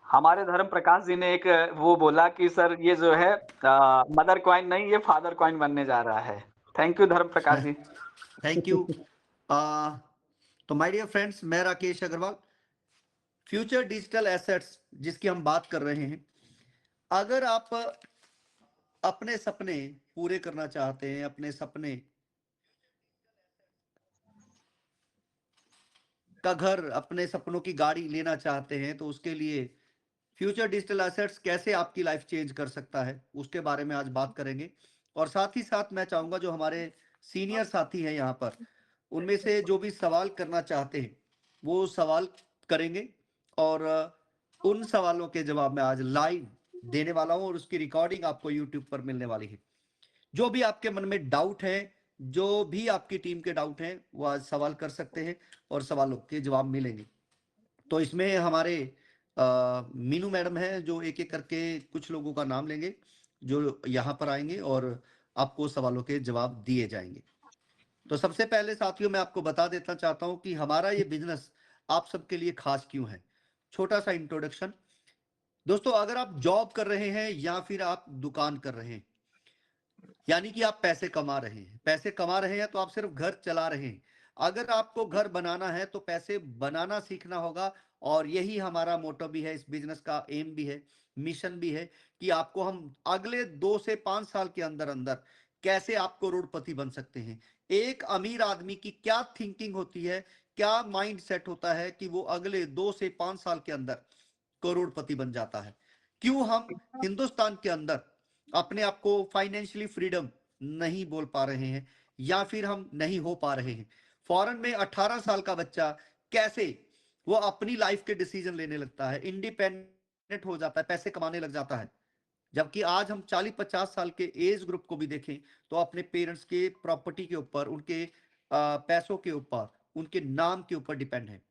हमारे धर्म प्रकाश जी ने एक वो बोला कि सर ये जो है मदर कॉइन नहीं, ये फादर कॉइन बनने जा रहा है। Thank you Dharam Prakash ji. Thank you. तो माय डियर फ्रेंड्स, मैं Rakesh Agarwal. Future digital assets जिसकी हम बात कर रहे हैं, अगर आप अपने सपने पूरे करना चाहते हैं, अपने सपने का घर, अपने सपनों की गाड़ी लेना चाहते हैं, तो उसके लिए फ्यूचर डिजिटल एसेट्स कैसे आपकी लाइफ चेंज कर सकता है, उसके बारे में आज बात करेंगे। और साथ ही साथ मैं चाहूंगा जो हमारे सीनियर साथी हैं यहाँ पर, उनमें से जो भी सवाल करना चाहते हैं वो सवाल करेंगे, और उन सवालों के जवाब मैं आज लाइव देने वाला हूं, और उसकी रिकॉर्डिंग आपको यूट्यूब पर मिलने वाली है। जो भी आपके मन में डाउट है, जो भी आपकी टीम के डाउट हैं, वो आज सवाल कर सकते हैं और सवालों के जवाब मिलेंगे। तो इसमें हमारे मीनू मैडम है जो एक एक करके कुछ लोगों का नाम लेंगे जो यहाँ पर आएंगे और आपको सवालों के जवाब दिए जाएंगे। तो सबसे पहले साथियों मैं आपको बता देना चाहता हूं कि हमारा ये बिजनेस आप सबके लिए खास क्यों है। छोटा सा इंट्रोडक्शन। दोस्तों, अगर आप जॉब कर रहे हैं या फिर आप दुकान कर रहे हैं, यानी कि आप पैसे कमा रहे हैं, तो आप सिर्फ घर चला रहे हैं। अगर आपको घर बनाना है तो पैसे बनाना सीखना होगा, और यही हमारा मोटो भी है, इस बिजनेस का एम भी है, मिशन भी है, कि आपको हम अगले 2 से 5 साल के अंदर अंदर कैसे आप करोड़पति बन सकते हैं। एक अमीर आदमी की क्या थिंकिंग होती है, क्या माइंड सेट होता है कि वो अगले 2 से 5 साल के अंदर करोड़पति बन जाता है। क्यों हम हिंदुस्तान के अंदर अपने आप को फाइनेंशियली फ्रीडम नहीं बोल पा रहे हैं, या फिर हम नहीं हो पा रहे हैं। फॉरेन में 18 साल का बच्चा कैसे वो अपनी लाइफ के डिसीजन लेने लगता है, इंडिपेंडेंट हो जाता है, पैसे कमाने लग जाता है। जबकि आज हम 40-50 साल के एज ग्रुप को भी देखें तो अपने पेरेंट्स के प्रॉपर्टी के ऊपर, उनके पैसों के ऊपर, उनके नाम के ऊपर डिपेंड है।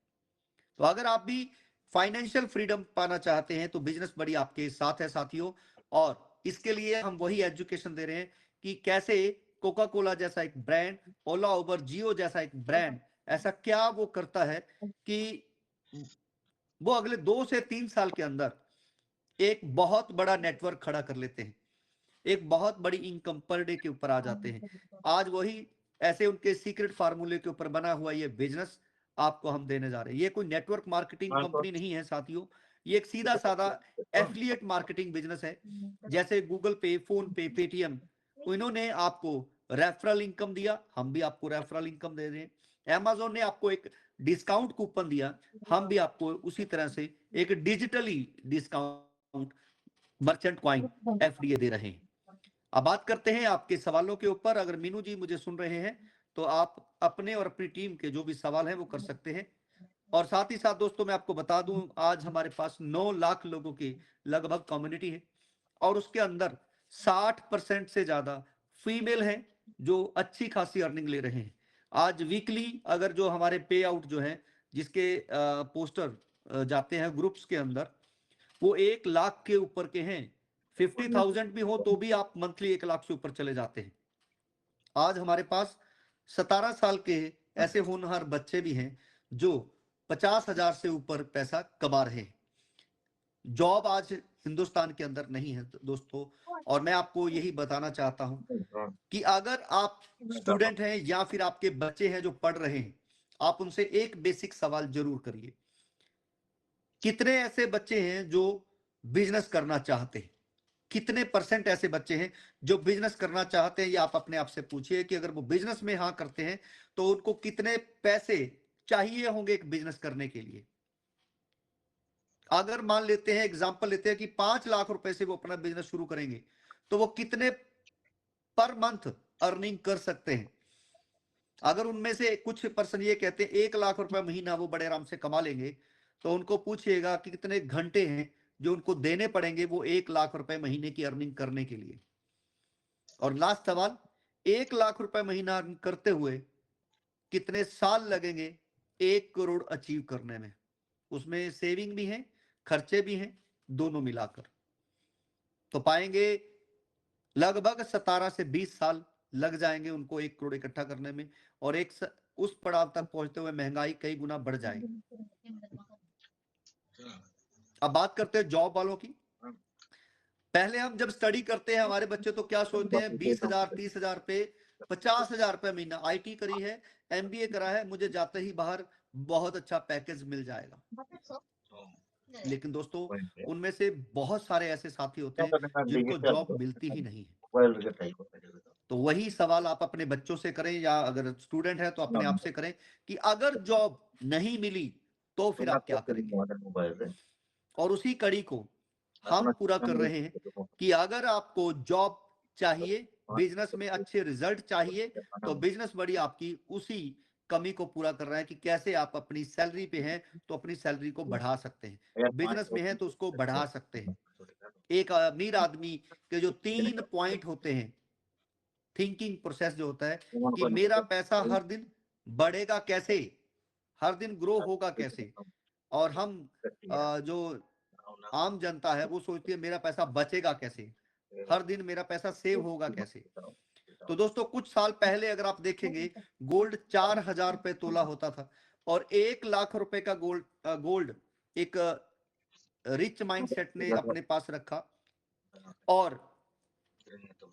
तो अगर आप भी फाइनेंशियल फ्रीडम पाना चाहते हैं तो बिजनेस बड़ी आपके साथ है साथियों। और इसके लिए हम वही एजुकेशन दे रहे हैं कि कैसे कोका कोला जैसा एक ब्रांड, ओला उबर जियो जैसा एक ब्रांड, ऐसा क्या वो करता है कि वो अगले 2 से 3 साल के अंदर एक बहुत बड़ा नेटवर्क खड़ा कर लेते हैं, एक बहुत बड़ी इनकम पर डे के ऊपर आ जाते हैं। आज वही ऐसे उनके सीक्रेट फार्मूले के ऊपर बना हुआ ये बिजनेस आपको हम देने जा रहे हैं। ये कोई नेटवर्क मार्केटिंग कंपनी नहीं है साथियों, ये एक सीधा साधा एफिलिएट मार्केटिंग बिजनेस है। जैसे गूगल पे, फोन पे, पेटीएम, इन्होंने आपको रेफरल इनकम दिया, हम भी आपको रेफरल इनकम दे रहे हैं। अमेजोन ने आपको एक डिस्काउंट कूपन दिया, हम भी आपको उसी तरह से एक digitally discount merchant coin FDA दे रहे हैं। अब बात करते हैं आपके सवालों के ऊपर। अगर मीनू जी मुझे सुन रहे हैं तो आप अपने और अपनी टीम के जो भी सवाल हैं वो कर सकते हैं। और साथ ही साथ दोस्तों मैं आपको बता दूं, आज हमारे पास 9 लाख लोगों की लगभग कम्युनिटी है, और उसके अंदर 60% से ज्यादा फीमेल हैं जो अच्छी खासी अर्निंग ले रहे हैं। आज वीकली अगर जो हमारे पे आउट जो है, जिसके पोस्टर जाते हैं ग्रुप्स के अंदर, वो 1 लाख के ऊपर के हैं। 50,000 भी हो तो भी आप मंथली 1 लाख से ऊपर चले जाते हैं। आज हमारे पास 17 साल के ऐसे होनहार बच्चे भी हैं जो 50,000 से ऊपर पैसा कमा रहे हैं। जॉब आज हिंदुस्तान के अंदर नहीं है दोस्तों, और मैं आपको यही बताना चाहता हूं कि अगर आप स्टूडेंट हैं या फिर आपके बच्चे हैं जो पढ़ रहे हैं, आप उनसे एक बेसिक सवाल जरूर करिए, कितने ऐसे बच्चे हैं जो बिजनेस करना चाहते हैं? कितने परसेंट ऐसे बच्चे हैं जो बिजनेस करना चाहते हैं? ये आप अपने आप से पूछिए कि अगर वो बिजनेस में हाँ करते हैं तो उनको कितने पैसे चाहिए होंगे एक बिजनेस करने के लिए। अगर मान लेते हैं, एग्जांपल लेते हैं कि 5 लाख रुपए से वो अपना बिजनेस शुरू करेंगे, तो वो कितने पर मंथ अर्निंग कर सकते हैं? अगर उनमें से कुछ पर्सन ये कहते हैं 1 लाख रुपए महीना वो बड़े आराम से कमा लेंगे, तो उनको पूछिएगा कि कितने घंटे हैं जो उनको देने पड़ेंगे वो 1 लाख रुपए महीने की अर्निंग करने के लिए। और लास्ट सवाल, 1 लाख रुपए महीना अर्न करते हुए कितने साल लगेंगे 1 करोड़ अचीव करने में? उसमें सेविंग भी है, खर्चे भी हैं, दोनों मिलाकर तो पाएंगे लगभग 17 से 20 साल लग जाएंगे उनको 1 करोड़ इकट्ठा करने में, और उस पड़ाव तक पहुंचते हुए महंगाई कई गुना बढ़ जाएगी। अब बात करते हैं जॉब वालों की। पहले हम जब स्टडी करते हैं हमारे बच्चे तो क्या सोचते हैं, 20,000 30,000 पे 50,000 रुपए महीना, आईटी करी है, एमबीए करा है, मुझे जाते ही बाहर बहुत अच्छा पैकेज मिल जाएगा। लेकिन दोस्तों उनमें से बहुत सारे ऐसे साथी होते हैं जिनको जॉब मिलती ही नहीं है। तो वही सवाल आप अपने बच्चों से करें या अगर स्टूडेंट है तो अपने आप से करें कि अगर जॉब नहीं मिली तो फिर आप क्या करेंगे। और उसी कड़ी को हम पूरा कर रहे हैं कि अगर आपको जॉब चाहिए, बिजनेस में अच्छे रिजल्ट चाहिए, तो बिजनेस बड़ी आपकी उसी कमी को पूरा कर रहा है कि कैसे आप अपनी सैलरी पे हैं तो अपनी सैलरी को बढ़ा सकते हैं, बिजनेस में है तो उसको बढ़ा सकते हैं। एक अमीर आदमी के जो 3 पॉइंट होते हैं, थिंकिंग प्रोसेस जो होता है कि मेरा पैसा हर दिन बढ़ेगा कैसे, हर दिन ग्रो होगा कैसे। और हम जो आम जनता है वो सोचती है मेरा पैसा बचेगा कैसे, हर दिन मेरा पैसा सेव होगा कैसे। तो दोस्तों कुछ साल पहले अगर आप देखेंगे गोल्ड 4,000 रुपए तोला होता था और 1,00,000 रुपए का गोल्ड एक रिच माइंडसेट ने अपने पास रखा और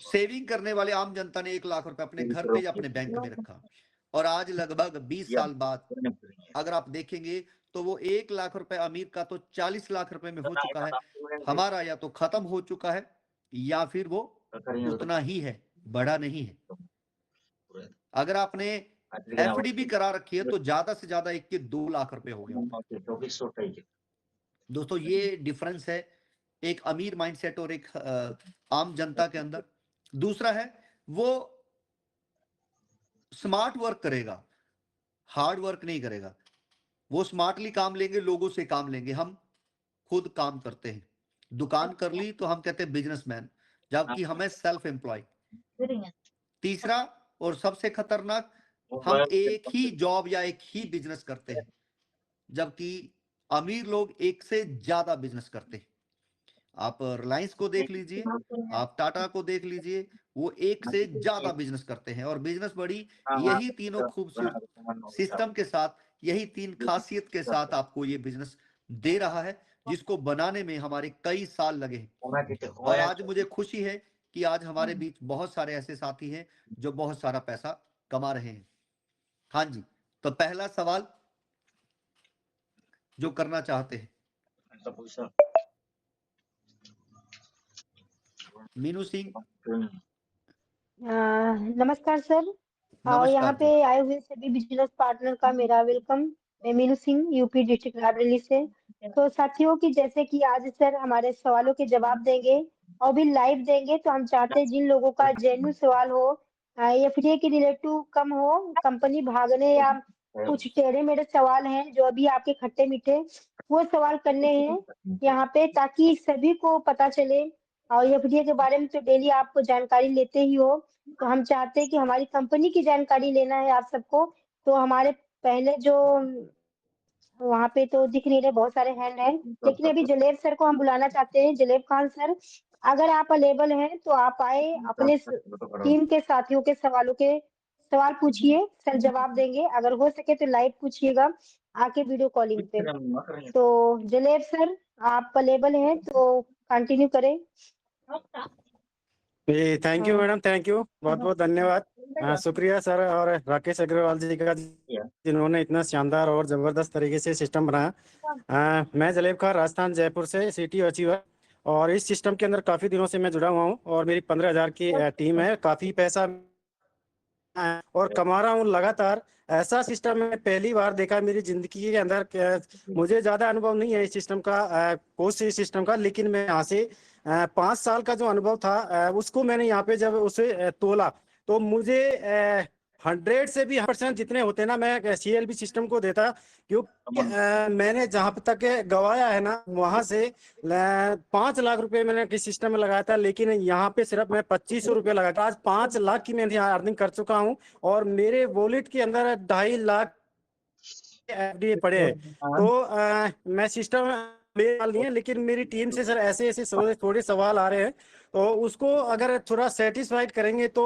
सेविंग करने वाले आम जनता ने 1,00,000 रुपए अपने घर पे या अपने बैंक में रखा। और आज लगभग 20 साल बाद अगर आप देखेंगे तो वो 1,00,000 रुपए अमीर का तो 40 लाख रुपए में हो चुका है, हमारा या तो खत्म हो चुका है या फिर वो उतना ही है, बड़ा नहीं है। अगर आपने एफडी भी करा रखी है तो ज्यादा से ज्यादा 1 के 2 लाख रुपए हो गए। दोस्तों ये डिफरेंस है एक अमीर माइंडसेट और एक आम जनता के अंदर। दूसरा है वो स्मार्ट वर्क करेगा, हार्ड वर्क नहीं करेगा। वो स्मार्टली काम लेंगे, लोगों से काम लेंगे। हम खुद काम करते हैं, दुकान कर ली तो हम कहते हैं बिजनेसमैन, जबकि हमें सेल्फ एम्प्लॉय। तीसरा और सबसे खतरनाक, हम एक ही जॉब या एक ही बिजनेस करते हैं, जबकि अमीर लोग एक से ज्यादा बिजनेस करते हैं। आप रिलायंस को देख लीजिए, आप टाटा को देख लीजिए, वो एक से ज्यादा बिजनेस करते हैं। और बिजनेस बड़ी यही तीनों खूबसूरत सिस्टम के साथ, यही 3 खासियत के साथ आपको ये बिजनेस दे रहा है, जिसको बनाने में हमारे कई साल लगे। और आज मुझे खुशी है कि आज हमारे बीच बहुत सारे ऐसे साथी हैं जो बहुत सारा पैसा कमा रहे हैं। हाँ जी, तो पहला सवाल जो करना चाहते हैं, मीनू सिंह। नमस्कार सर। और यहाँ नमस्कार पे जी। आए हुए सभी बिजनेस पार्टनर का मेरा वेलकम। मैं मीनू सिंह, यूपी डिस्ट्रिक्ट रायबरेली से। तो साथियों की जैसे कि आज सर हमारे सवालों के जवाब देंगे और भी लाइव देंगे, तो हम चाहते हैं जिन लोगों का जेन्युइन सवाल हो या फिर ये कि रिलेटिव कम हो, कंपनी भागने या कुछ टेढ़े मेढ़े सवाल हैं जो अभी आपके खट्टे मीठे, वो सवाल करने हैं यहाँ पे, ताकि सभी को पता चले। और एफडीए के बारे में तो डेली आपको जानकारी लेते ही हो, तो हम चाहते हैं कि हमारी कंपनी की जानकारी लेना है आप सबको। तो हमारे पहले जो वहाँ पे तो दिख नहीं रहे, बहुत सारे हैंड हैं, लेकिन अभी जलेब सर को हम बुलाना चाहते हैं। जलेब खान सर, अगर आप अवेलेबल हैं तो आप आए, अपने टीम के साथियों के सवाल पूछिए, सर जवाब देंगे। अगर हो सके तो लाइव पूछिएगा आके वीडियो कॉलिंग पे। तो जलेब सर आप अवेलेबल हैं तो कंटिन्यू करें। Thank you madam, thank you, बहुत बहुत धन्यवाद। शुक्रिया सर और राकेश अग्रवाल जी का, जिन्होंने इतना शानदार और जबरदस्त तरीके से सिस्टम बनाया। मैं जलेब खान, राजस्थान जयपुर से, सिटी अचीवर। और इस सिस्टम के अंदर काफी दिनों से मैं जुड़ा हुआ हूँ और मेरी 15,000 की टीम है। काफी पैसा और कमा रहा हूँ लगातार। ऐसा सिस्टम मैं पहली बार देखा मेरी जिंदगी के अंदर। मुझे ज्यादा अनुभव नहीं है इस सिस्टम का, कोर्स सिस्टम का, लेकिन मैं यहाँ से 5 साल का जो अनुभव था उसको मैंने यहाँ पे जब उसे तोला तो मुझे 100 से भी % जितने होते हैं ना, मैं CLB सिस्टम को देता, क्योंकि मैंने जहां तक गवाया है ना, वहां से 5 लाख रुपए मैंने किस सिस्टम में लगाया था, लेकिन यहाँ पे सिर्फ मैं 2500 रुपये लगाया था। आज 5 लाख की मैं यहाँ अर्निंग कर चुका हूँ और मेरे वॉलेट के अंदर 2.5 लाख FD पड़े हैं। तो मैं सिस्टम मेरे सवाल नहीं है, लेकिन मेरी टीम से सर ऐसे ऐसे थोड़े सवाल आ रहे हैं, तो उसको अगर थोड़ा सेटिस्फाइड करेंगे तो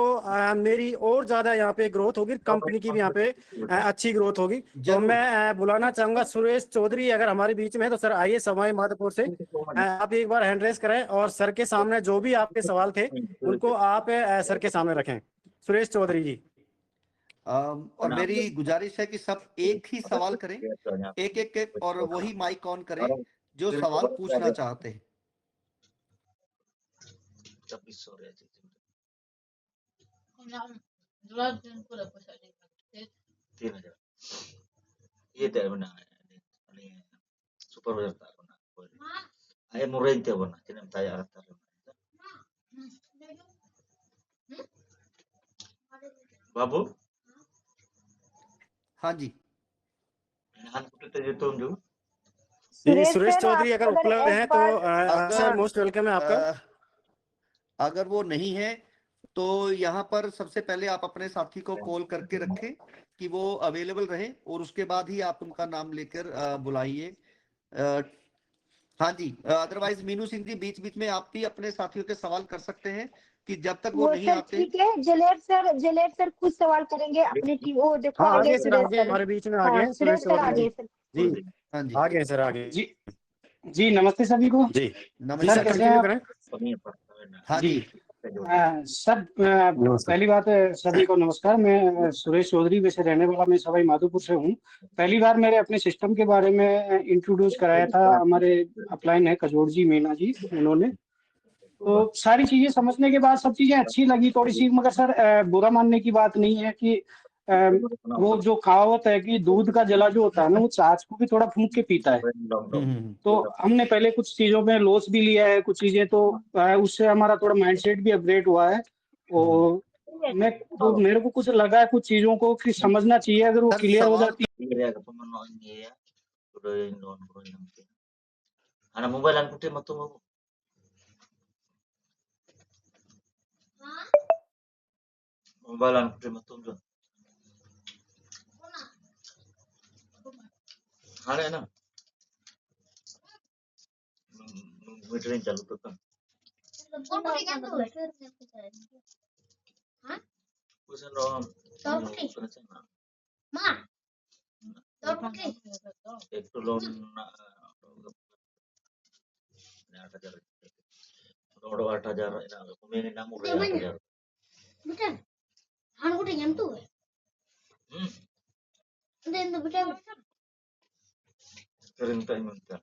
मेरी और ज्यादा यहाँ पे ग्रोथ होगी, कंपनी की भी यहाँ पे अच्छी ग्रोथ होगी। तो जरूर। मैं बुलाना चाहूंगा सुरेश चौधरी अगर हमारे बीच में है तो सर आइए सवाई माधोपुर से। आप एक बार हैंड रेस करें और सर के सामने जो भी आपके सवाल थे उनको आप सर के सामने रखें। सुरेश चौधरी जी। और मेरी गुजारिश है कि सब एक ही सवाल करें, एक एक और वही माइक ऑन करें जो सवाल पूछना चाहते हैं। Iya tak benar. Ini supervisor tak benar. Ayah murai itu benar. Jadi saya arah tak benar. Babu? हाँ जी। Nahan kita jadi tunjuk. Suresh sir, Chaudhary आप अगर उपलब्ध हैं तो अगर- सर मोस्ट वेलकम है आपका। अगर वो नहीं है तो यहाँ पर सबसे पहले आप अपने साथी को कॉल करके रखें कि वो अवेलेबल रहे और उसके बाद ही आप उनका नाम लेकर बुलाइए। हाँ जी, अदरवाइज मीनू सिंह जी बीच बीच में आप भी अपने साथियों के सवाल कर सकते हैं कि जब तक वो नहीं सर आते। ठीक है, जलेब सर कुछ सवाल करेंगे अपनी टीम। वो देखो हाँ आगे आगे सर, सुरेश आगे सर। हमारे बीच में आ हाँ, गए हैं सुरेश सुरेश सर चौधरी आगे जी। सर। जी हाँ जी, आगे हैं सर, आगे जी जी, नमस्ते सभी को। जी। जी नमस्कार। सर कैसे कंटिन्यू हैं करें। हाँ जी। जी, सर पहली बात सभी को नमस्कार। मैं सुरेश चौधरी वैसे रहने वाला मैं सवाई माधोपुर से हूँ। पहली बार मेरे अपने सिस्टम के बारे में इंट्रोड्यूस कराया था हमारे अपलाइन है कजोड़ जी मीना जी, उन्होंने तो सारी चीजें समझने के बाद सब चीजें अच्छी लगी थोड़ी सी। मगर सर बुरा मानने की बात नहीं है कि वो जो कहावत है कि दूध का जला जो होता है ना वो छाछ को भी थोड़ा फूंक के पीता है। तो हमने पहले कुछ चीजों में लॉस भी लिया है, कुछ चीजें तो उससे हमारा थोड़ा माइंडसेट भी अपग्रेड हुआ है। और मेरे को कुछ लगा है कुछ चीजों को कि समझना चाहिए, अगर वो सर, क्लियर हो सवाल जाती Anak mobile ang putih matu mo. Mobile ang putih matu mo. Ada na. Metering चालू तो kan. Usan doang. एक तो loan 8,000 road 8,000 ina kumini na mo 8,000 Betul. Han udah nyentu. Udah itu betul. sering tak minta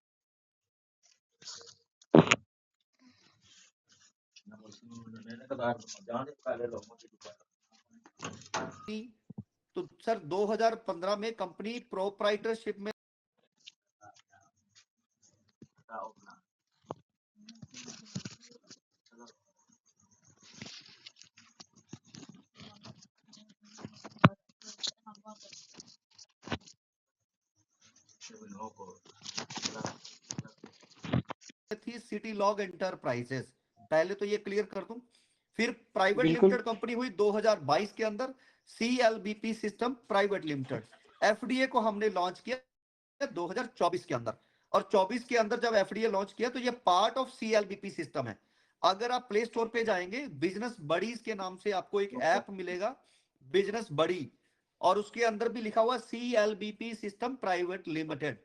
na mo sino ka dar जाने पहले लोग मुझे तो sir 2015 में कंपनी प्रोप्राइटरशिप में थी सिटी लॉग एंटरप्राइजेस। पहले तो ये क्लियर कर दूं, फिर प्राइवेट बिल्कुल। लिमिटेड कंपनी हुई 2022 के अंदर CLBP system private limited. FDA को हमने लॉन्च किया 2024 के अंदर, और 24 के अंदर जब FDA लॉन्च किया तो ये पार्ट ऑफ CLBP सिस्टम है। अगर आप प्ले स्टोर पे जाएंगे बिजनेस बडीज के नाम से आपको एक ऐप मिलेगा, बिजनेस बडी, और उसके अंदर भी लिखा हुआ CLBP सिस्टम प्राइवेट लिमिटेड।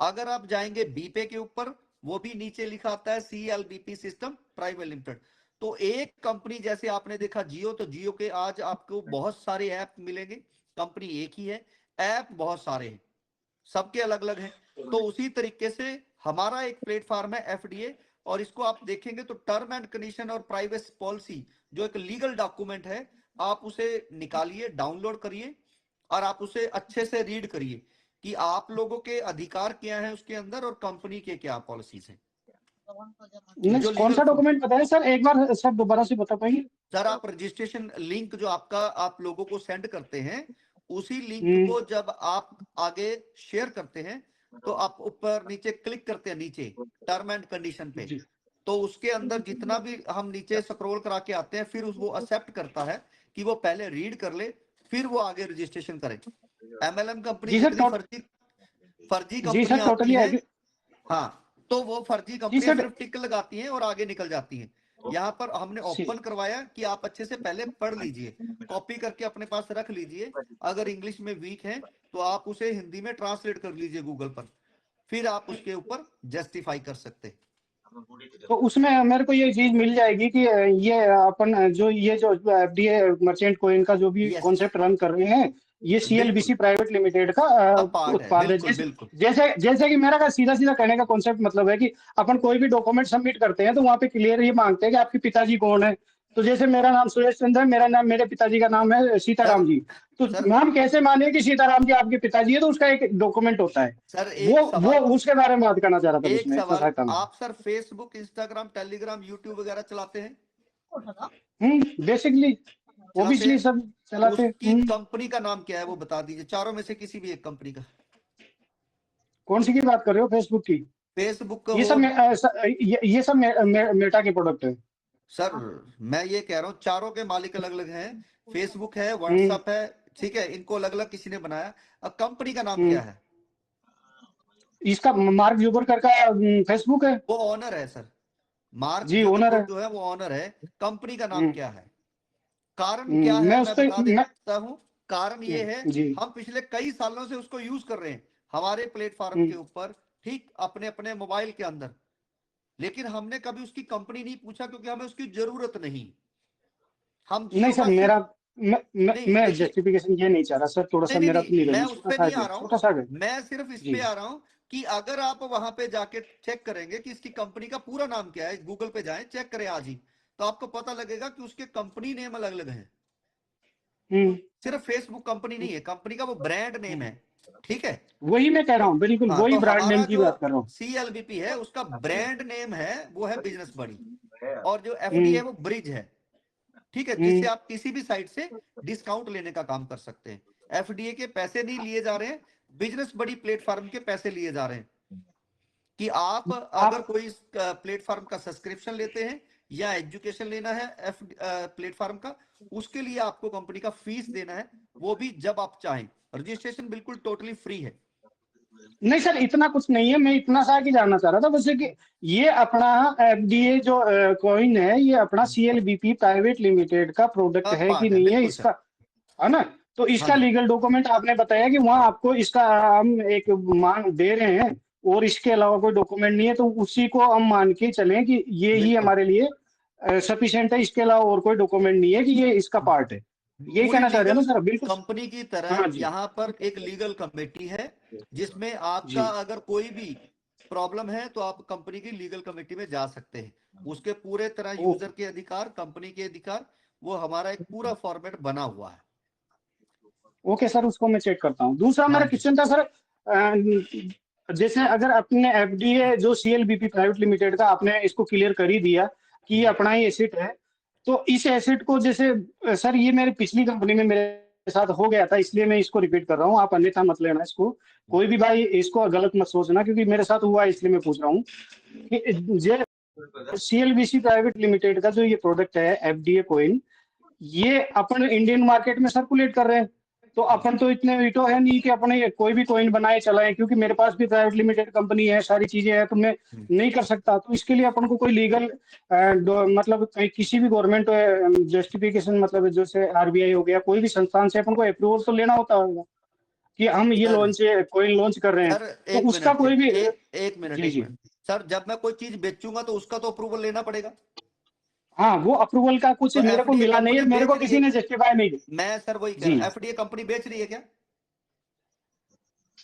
अगर आप जाएंगे बीपे के ऊपर वो भी नीचे लिखा आता है CLBP सिस्टम प्राइवेट लिमिटेड। तो एक कंपनी जैसे आपने देखा जियो, तो जियो के आज आपको बहुत सारे ऐप मिलेंगे, कंपनी एक ही है, ऐप बहुत सारे हैं, सबके अलग अलग हैं। तो उसी तरीके से हमारा एक प्लेटफॉर्म है FDA, और इसको आप देखेंगे तो टर्म एंड कंडीशन और प्राइवेसी पॉलिसी जो एक लीगल डॉक्यूमेंट है, आप उसे निकालिए, डाउनलोड करिए और आप उसे अच्छे से रीड करिए कि आप लोगों के अधिकार क्या है उसके अंदर और कंपनी के क्या पॉलिसीज हैं। नहीं, कौन सा डॉक्यूमेंट बताया सर, एक बार सर दोबारा से बता पाएंगे? सर आप रजिस्ट्रेशन लिंक जो आपका आप लोगों को सेंड करते हैं, उसी लिंक को जब आप आगे शेयर करते हैं तो आप ऊपर नीचे क्लिक करते हैं, नीचे टर्म एंड कंडीशन पे, तो उसके अंदर जितना भी हम नीचे स्क्रॉल करा के आते हैं, फिर वो एक्सेप्ट करता है कि वो पहले रीड कर ले, फिर वो आगे रजिस्ट्रेशन करे। MLM कंपनी जितनी फर्जी कंपनी आती है, हाँ, तो वो फर्जी जी कंपनियां सर सिर्फ टिक लगाती हैं और आगे निकल जाती हैं। यहाँ पर हमने ओपन करवाया कि आप अच्छे से पहले पढ़ लीजिए, कॉपी करके अपने पास रख लीजिए, अगर इंग्लिश में वीक है तो आप उसे हिंदी में ट्रांसलेट कर लीजिए गूगल पर, फिर आप उसके ऊपर जस्टिफाई कर सकते हैं। तो उसमें मेरे को ये चीज मिल जाएगी कि ये अपन जो एफडीए मर्चेंट कोइन का जो भी Yes. कॉन्सेप्ट रन कर रहे हैं, ये सीएलबीसी प्राइवेट लिमिटेड का पार्ट है, उत्पाद है। बिल्कुल बिल्कुल। जैसे जैसे कि मेरा सीधा सीधा कहने का कॉन्सेप्ट मतलब है कि अपन कोई भी डॉक्यूमेंट सबमिट करते हैं तो वहाँ पे क्लियर ये मांगते हैं कि आपके पिताजी कौन है। तो जैसे मेरा नाम सुरेश चंद्र है, मेरे पिताजी का नाम है सीताराम जी, तो हम कैसे माने कि सीताराम जी आपके पिताजी है, तो उसका एक डॉक्यूमेंट होता है। सर वो उसके बारे में बात करना चाह रहा था। एक उसमें सवाल, आप sir Facebook, Instagram, Telegram, YouTube वगैरह चलाते हैं? बेसिकली ओबियसली सब चलाते हैं। उसकी कंपनी का नाम क्या है वो बता दीजिए, चारों में से किसी भी एक कंपनी का। कौन सी की बात कर रहे हो? फेसबुक की? फेसबुक ये सब मेटा के प्रोडक्ट है सर। मैं ये कह रहा हूँ चारों के मालिक अलग अलग हैं, फेसबुक है, व्हाट्सएप है, ठीक है, इनको अलग अलग किसी ने बनाया। अब कंपनी का नाम क्या है? इसका मार्क जुकरबर्ग का फेसबुक है, वो ऑनर है सर। मार्क जी ओनर है, जो है वो ऑनर है। कंपनी का नाम क्या है? कारण क्या है मैं मैं बता देता हूँ। कारण ये है, हम पिछले कई सालों से उसको यूज कर रहे हैं हमारे प्लेटफॉर्म के ऊपर, ठीक, अपने अपने मोबाइल के अंदर, लेकिन हमने कभी उसकी कंपनी नहीं पूछा क्योंकि हमें उसकी जरूरत नहीं। हम नहीं सर, मेरा मैं जस्टिफिकेशन ये नहीं चाह रहा सर, थोड़ा सा मेरा मैं उस पे नहीं आ रहा हूँ, मैं सिर्फ इस पे आ रहा हूँ कि अगर आप वहां पे जाके चेक करेंगे कि इसकी कंपनी का पूरा नाम क्या है, गूगल पे जाएं, चेक करें आज ही, तो आपको पता लगेगा कि उसके कंपनी नेम अलग अलग है। सिर्फ फेसबुक कंपनी नहीं है, कंपनी का वो ब्रांड नेम है, ठीक है, वही मैं कह रहा हूँ, बिल्कुल वही तो ब्रांड नेम की बात कर रहा हूँ। सीएलबीपी है, उसका ब्रांड नेम है वो है बिजनेस बड़ी, और जो एफडी है वो ब्रिज है, ठीक है, जिससे आप किसी भी साइट से डिस्काउंट लेने का काम कर सकते हैं। एफडीए के पैसे नहीं लिए जा रहे हैं, बिजनेस बड़ी प्लेटफॉर्म के पैसे लिए जा रहे हैं कि आप अगर कोई प्लेटफॉर्म का सब्सक्रिप्शन लेते हैं या एजुकेशन लेना है प्लेटफॉर्म का, उसके लिए आपको कंपनी का फीस देना है, वो भी जब आप चाहें। रजिस्ट्रेशन बिल्कुल टोटली फ्री है। नहीं सर, इतना कुछ नहीं है, मैं इतना सा कि जानना चाह रहा था वैसे कि ये अपना एफडीए जो कॉइन है, ये अपना सीएलबीपी प्राइवेट लिमिटेड का प्रोडक्ट है कि नहीं है, इसका है ना? तो इसका लीगल डॉक्यूमेंट आपने बताया कि वहाँ आपको इसका हम एक मांग दे रहे हैं और इसके अलावा कोई डॉक्यूमेंट नहीं है, तो उसी को हम मान के चलें कि ये ही हमारे लिए सफिशिएंट है, इसके अलावा और कोई डॉक्यूमेंट नहीं है कि ये इसका पार्ट है, यही कहना चाह रहे हो ना सर? बिल्कुल कंपनी की तरह यहाँ पर एक लीगल कमेटी है जिसमें आपका अगर कोई भी प्रॉब्लम है तो आप कंपनी की लीगल कमेटी में जा सकते हैं। उसके पूरे तरह यूजर के अधिकार, कंपनी के अधिकार, वो हमारा एक पूरा फॉर्मेट बना हुआ है। ओके सर, उसको मैं चेक करता हूँ। दूसरा मेरा क्वेश्चन था सर, जैसे अगर अपने एफडीए जो सीएलबीपी प्राइवेट लिमिटेड का आपने इसको क्लियर कर ही दिया कि ये अपना ही एसेट है, तो इस एसेट को जैसे सर ये मेरे पिछली कंपनी में मेरे साथ हो गया था, इसलिए मैं इसको रिपीट कर रहा हूँ, आप अन्यथा मत लेना इसको, कोई भी भाई इसको गलत मत सोचना, क्योंकि मेरे साथ हुआ इसलिए मैं पूछ रहा हूँ कि सीएलबीसी प्राइवेट लिमिटेड का जो ये प्रोडक्ट है एफडीए कॉइन, ये अपन इंडियन मार्केट में सर्कुलेट कर रहे हैं, तो अपन तो इतने वीटो है नहीं कि अपने कोई भी कॉइन बनाए चलाएं, क्योंकि मेरे पास भी प्राइवेट लिमिटेड कंपनी है, सारी चीजें हैं, तो मैं नहीं कर सकता। तो इसके लिए अपन को कोई लीगल मतलब किसी भी गवर्नमेंट जस्टिफिकेशन, मतलब जैसे आरबीआई हो गया, कोई भी संस्थान से अपन को अप्रूवल तो लेना होता होगा कि हम ये कॉइन लॉन्च कर रहे हैं, तो उसका कोई भी एक मिनट सर, जब मैं कोई चीज बेचूंगा तो उसका तो अप्रूवल लेना पड़ेगा। हाँ, वो अप्रूवल का कुछ तो मेरे को मिला नहीं है, मेरे को किसी ने जस्टिफाई नहीं किया। मैं सर वही कह रहा हूं, एफडीए कंपनी बेच रही है क्या?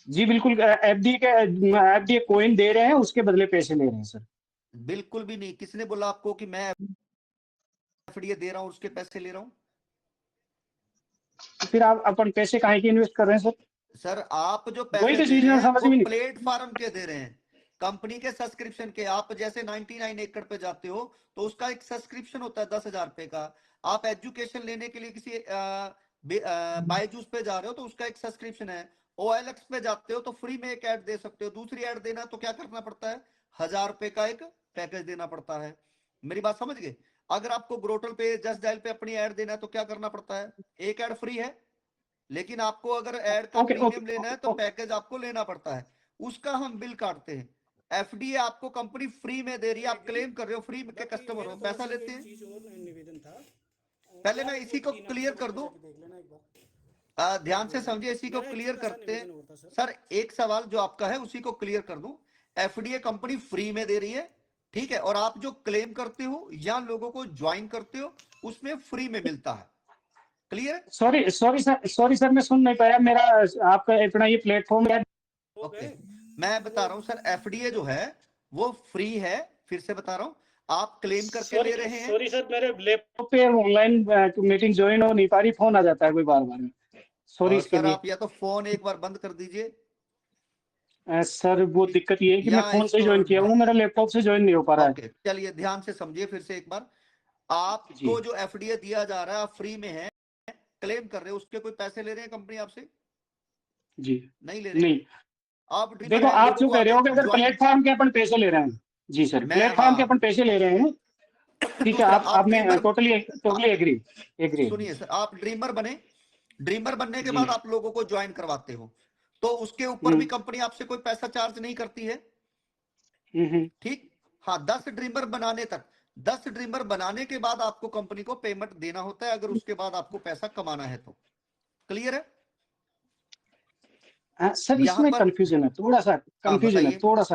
जी बिल्कुल, एफडीए कॉइन दे रहे हैं, उसके बदले पैसे ले रहे हैं सर। बिल्कुल भी नहीं। किसने बोला आपको कि मैं एफडीए दे रहा हूं उसके पैसे ले रहा हूं? तो फिर आप अपन पैसे काहे के इन्वेस्ट कर रहे हैं सर? सर आप जो पैसे वही तो दे रहे हैं समझ में नहीं, प्लेटफॉर्म के दे रहे हैं, कंपनी के सब्सक्रिप्शन के। आप जैसे 99 एकड़ पे जाते हो तो उसका एक सब्सक्रिप्शन होता है 10,000 रुपए का। आप एजुकेशन लेने के लिए किसी बायजूस पे जा रहे हो तो उसका एक सब्सक्रिप्शन है। OLX पे जाते हो तो फ्री में एक ऐड दे सकते हो, दूसरी ऐड देना तो क्या करना पड़ता है, 1,000 रुपए का एक पैकेज देना पड़ता है। मेरी बात समझ गए? अगर आपको ग्रोटल पे, जस्ट डायल पे अपनी ऐड देना है तो क्या करना पड़ता है, एक ऐड फ्री है, लेकिन आपको अगर ऐड का प्रीमियम लेना है तो पैकेज आपको लेना पड़ता है, उसका हम बिल काटते हैं। एफडीए आपको कंपनी फ्री में दे रही है, आप क्लेम कर रहे हो, फ्री के कस्टमर हो, पैसा लेते हैं। निवेदन था, पहले मैं इसी को क्लियर कर दूं, ध्यान से समझिए, इसी को क्लियर करते हैं सर। एक सवाल जो आपका है उसी को क्लियर कर दूं। एफडीए कंपनी फ्री में दे रही है, ठीक है, और आप जो क्लेम करते हो या लोगों को ज्वाइन करते हो उसमें फ्री में मिलता है। क्लियर? सॉरी सर, मैं सुन नहीं पाया, मेरा आपका इतना ये प्लेटफॉर्म है। ओके, मैं बता रहा हूं सर, एफडीए जो है वो फ्री है, फिर से बता रहा हूं, आप क्लेम करके ले रहे हैं। सॉरी सर, मेरे लैपटॉप पे ऑनलाइन मीटिंग ज्वाइन हो नहीं पा रही, फोन आ जाता है कोई बार बार। सॉरी इसके सर लिए। आप या तो फोन एक बार बंद कर दीजिए, सर वो दिक्कत ये है कि मैं या फोन से इसको ज्वाइन किया हूँ, मेरा लैपटॉप से ज्वाइन नहीं हो पा रहा है। ओके, चलिए ध्यान से समझिए फिर से एक बार। आपको जो एफडीए दिया जा रहा है आप फ्री में है, क्लेम कर रहे हो, उसके कोई पैसे ले रहे हैं कंपनी आपसे? जी नहीं ले रहे। नहीं, आप देखो आप जो कह रहे हो कि अगर प्लेटफॉर्म के अपन पैसे ले रहे हैं, जी सर, प्लेटफॉर्म के अपन पैसे ले रहे हैं, ठीक है, आप मैं टोटली एग्री। सुनिए सर, आप ड्रीमर बने, ड्रीमर बनने के जी। बाद आप लोगों को ज्वाइन करवाते हो, तो उसके ऊपर भी कंपनी आपसे कोई पैसा चार्ज नहीं करती है, ठीक? हाँ, 10 ड्रीमर बनाने तक, 10 ड्रीमर बनाने के बाद आपको कंपनी को पेमेंट देना होता है, अगर उसके बाद आपको पैसा कमाना है तो। क्लियर है? सर इसमें कंफ्यूजन है, थोड़ा सा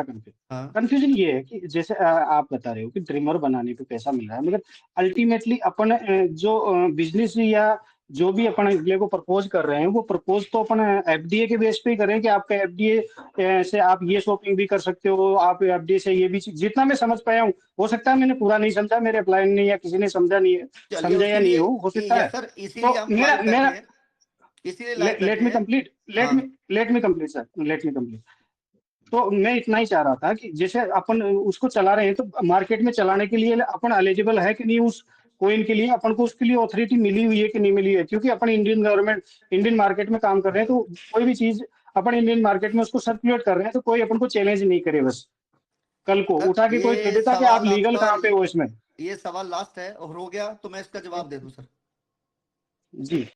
कंफ्यूजन ये है कि जैसे आप बता रहे हो कि ड्रीमर बनाने पे पैसा मिल रहा है, मगर अल्टीमेटली अपन जो बिजनेस या जो भी अपन अगले को प्रपोज कर रहे हैं, वो प्रपोज तो अपन एफडीए के बेस पे ही करें कि आपका एफडीए से आप ये शॉपिंग भी कर सकते हो, आप एफडीए से ये भी, जितना मैं समझ पाया हूँ, हो सकता है मैंने पूरा नहीं समझा, मेरे अप्लाई ने या किसी ने समझा नहीं है, समझा या नहीं हो सकता है। सर इसीलिए हम मेरा मेरा इसीलिए लेट मी कंप्लीट सर, तो मैं इतना ही चाह रहा था कि जैसे अपन उसको चला रहे हैं, तो मार्केट में चलाने के लिए अपन एलिजिबल है कि नहीं उस कोइन के लिए, अपन को उसके लिए अथॉरिटी मिली हुई है कि नहीं मिली है, क्योंकि अपन इंडियन मार्केट में काम कर रहे हैं, तो कोई भी चीज अपन इंडियन मार्केट में उसको सर्कुलेट कर रहे हैं, तो कोई अपन को चैलेंज नहीं करे, बस कल को उठा के कोई कह देता कि आप लीगल कहाँ पे हो इसमें। ये सवाल लास्ट है और हो गया तो मैं इसका जवाब दे दूं सर। जी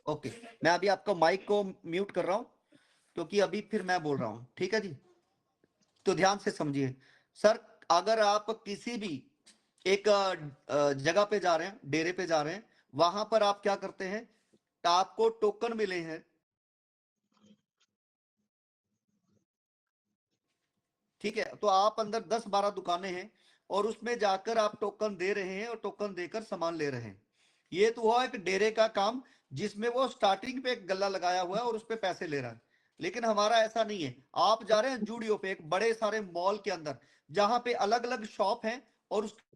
ओके, मैं अभी आपका माइक को म्यूट कर रहा हूं क्योंकि अभी फिर मैं बोल रहा हूं, ठीक है जी? तो ध्यान से समझिए सर, अगर आप किसी भी एक जगह पे जा रहे हैं, डेरे पे जा रहे हैं, वहां पर आप क्या करते हैं, आपको टोकन मिले हैं, ठीक है, तो आप अंदर 10-12 दुकानें हैं और उसमें जाकर आप टोकन दे रहे हैं और टोकन देकर सामान ले रहे हैं। ये तो हुआ एक डेरे का काम जिसमें वो स्टार्टिंग पे एक गल्ला लगाया हुआ है और उस पे पैसे ले रहा है। लेकिन हमारा ऐसा नहीं है, आप जा रहे हैं जूडियो पे, एक बड़े सारे मॉल के अंदर, जहां पे अलग अलग शॉप हैं और उसके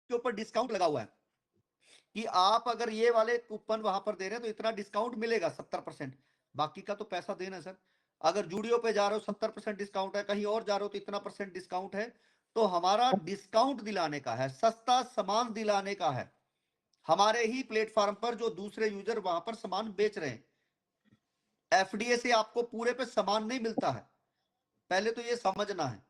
ऊपर डिस्काउंट लगा हुआ है कि आप अगर ये वाले कूपन वहां पर दे रहे हैं तो इतना डिस्काउंट मिलेगा 70%, बाकी का तो पैसा देना सर। अगर जूडियो पे जा रहे हो 70% डिस्काउंट है, कहीं और जा रहे हो तो इतना % डिस्काउंट है, तो हमारा डिस्काउंट दिलाने का है, सस्ता सामान दिलाने का है, हमारे ही प्लेटफॉर्म पर जो दूसरे यूजर वहां पर सामान बेच रहे हैं। एफडीए से आपको पूरे पे सामान नहीं मिलता है, पहले तो ये समझना है।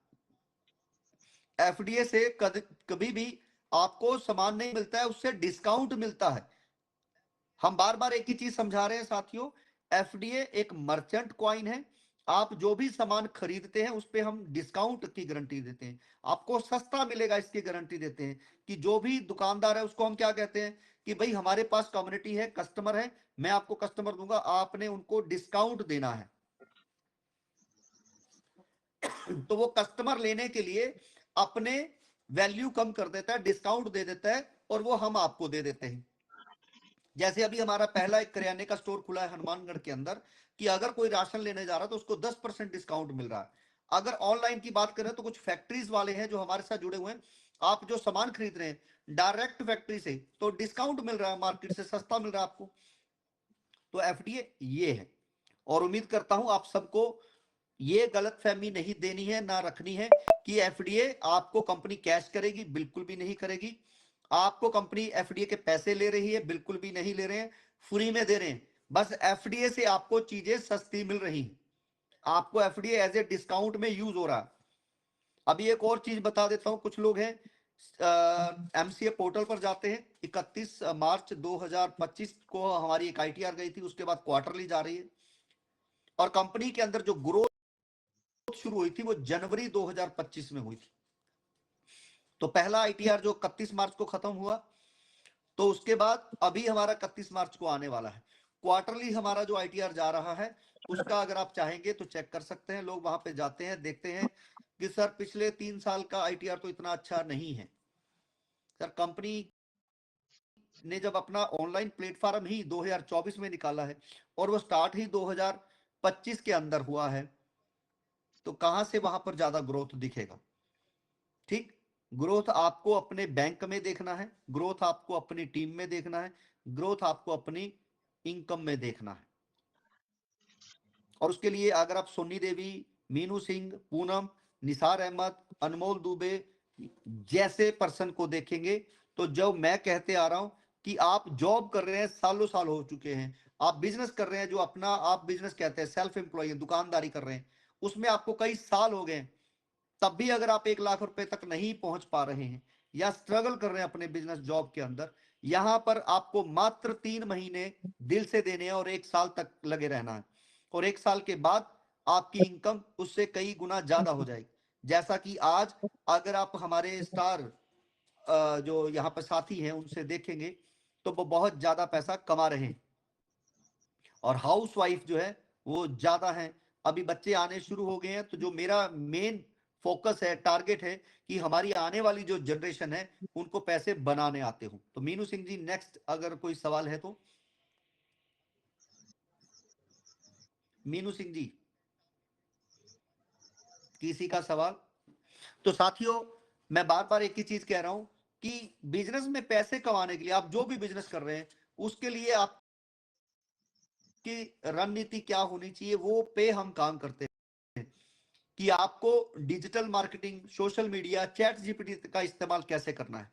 एफडीए से कभी भी आपको सामान नहीं मिलता है, उससे डिस्काउंट मिलता है। हम बार बार एक ही चीज समझा रहे हैं साथियों, एफडीए एक मर्चेंट कॉइन है, आप जो भी सामान खरीदते हैं उस पे हम डिस्काउंट की गारंटी देते हैं, आपको सस्ता मिलेगा इसकी गारंटी देते हैं। कि जो भी दुकानदार है उसको हम क्या कहते हैं कि भाई हमारे पास कम्युनिटी है, कस्टमर है, मैं आपको कस्टमर दूंगा, आपने उनको डिस्काउंट देना है। तो वो कस्टमर लेने के लिए अपने वैल्यू कम कर देता है, डिस्काउंट दे देता है और वो हम आपको दे देते हैं। जैसे अभी हमारा पहला एक करियाने का स्टोर खुला है हनुमानगढ़ के अंदर, कि अगर कोई राशन लेने जा रहा है तो उसको 10% डिस्काउंट मिल रहा है। अगर ऑनलाइन की बात करें तो कुछ फैक्ट्रीज वाले हैं जो हमारे साथ जुड़े हुए हैं, आप जो सामान खरीद रहे हैं डायरेक्ट फैक्ट्री से तो डिस्काउंट मिल रहा है, मार्केट से सस्ता मिल रहा है आपको। तो एफडीए ये है, और उम्मीद करता हूं आप सबको ये गलतफहमी नहीं देनी है, ना रखनी है कि एफडीए आपको कंपनी कैश करेगी, बिल्कुल भी नहीं करेगी। आपको कंपनी एफडीए के पैसे ले रही है, बिल्कुल भी नहीं ले रहे हैं, फ्री में दे रहे हैं, बस एफडीए से आपको चीजें सस्ती मिल रही हैं, आपको एफडीए एज ए डिस्काउंट में यूज हो रहा है। अभी एक और चीज बता देता हूं, कुछ लोग हैं एमसीए पोर्टल पर जाते हैं, 31 मार्च 2025 को हमारी एक आईटीआर गई थी, उसके बाद क्वार्टरली जा रही है, और कंपनी के अंदर जो ग्रोथ शुरू हुई थी वो जनवरी 2025 में हुई थी। तो पहला आईटीआर जो 31 मार्च को खत्म हुआ, तो उसके बाद अभी हमारा 31 मार्च को आने वाला है। क्वार्टरली हमारा जो आईटीआर जा रहा है उसका अगर आप चाहेंगे तो चेक कर सकते हैं। लोग वहां पे जाते हैं, देखते हैं कि सर पिछले 3 साल का आईटीआर तो इतना अच्छा नहीं है। सर कंपनी ने जब अपना ऑनलाइन प्लेटफॉर्म ही 2024 में निकाला है और वो स्टार्ट ही 2025 के अंदर हुआ है, तो कहां से वहां पर ज्यादा ग्रोथ दिखेगा? ठीक, ग्रोथ आपको अपने बैंक में देखना है, ग्रोथ आपको अपनी टीम में देखना है, ग्रोथ आपको अपनी इनकम में देखना है। और उसके लिए अगर आप सोनी देवी, मीनू सिंह, पूनम, निसार अहमद, अनमोल दुबे जैसे पर्सन को देखेंगे, तो जो मैं कहते आ रहा हूं कि आप जॉब कर रहे हैं, सालों साल हो चुके हैं, आप बिजनेस कर रहे हैं, जो अपना आप बिजनेस कहते हैं, सेल्फ एम्प्लॉय है, दुकानदारी कर रहे हैं, उसमें आपको कई साल हो गए, तब भी अगर आप 1 लाख रुपए तक नहीं पहुंच पा रहे हैं या स्ट्रगल कर रहे हैं अपने बिजनेस जॉब के अंदर, यहां पर आपको मात्र 3 महीने दिल से देने हैं और 1 साल तक लगे रहना है। और 1 साल के बाद आपकी इनकम उससे कई गुना ज्यादा हो जाएगी। जैसा कि आज अगर आप हमारे स्टार जो यहाँ पर साथी हैं उनसे देखेंगे तो वो बहुत ज्यादा पैसा कमा रहे हैं, और हाउस वाइफ जो है वो ज्यादा है। अभी बच्चे आने शुरू हो गए हैं, तो जो मेरा मेन फोकस है, टारगेट है कि हमारी आने वाली जो जनरेशन है उनको पैसे बनाने आते हो। तो मीनू सिंह जी, नेक्स्ट अगर कोई सवाल है तो। मीनू सिंह जी, किसी का सवाल? तो साथियों, मैं बार बार एक ही चीज कह रहा हूं कि बिजनेस में पैसे कमाने के लिए आप जो भी बिजनेस कर रहे हैं उसके लिए आप की रणनीति क्या होनी चाहिए, वो पे हम काम करते हैं कि आपको digital marketing, social media, chat GPT का इस्तेमाल कैसे करना है।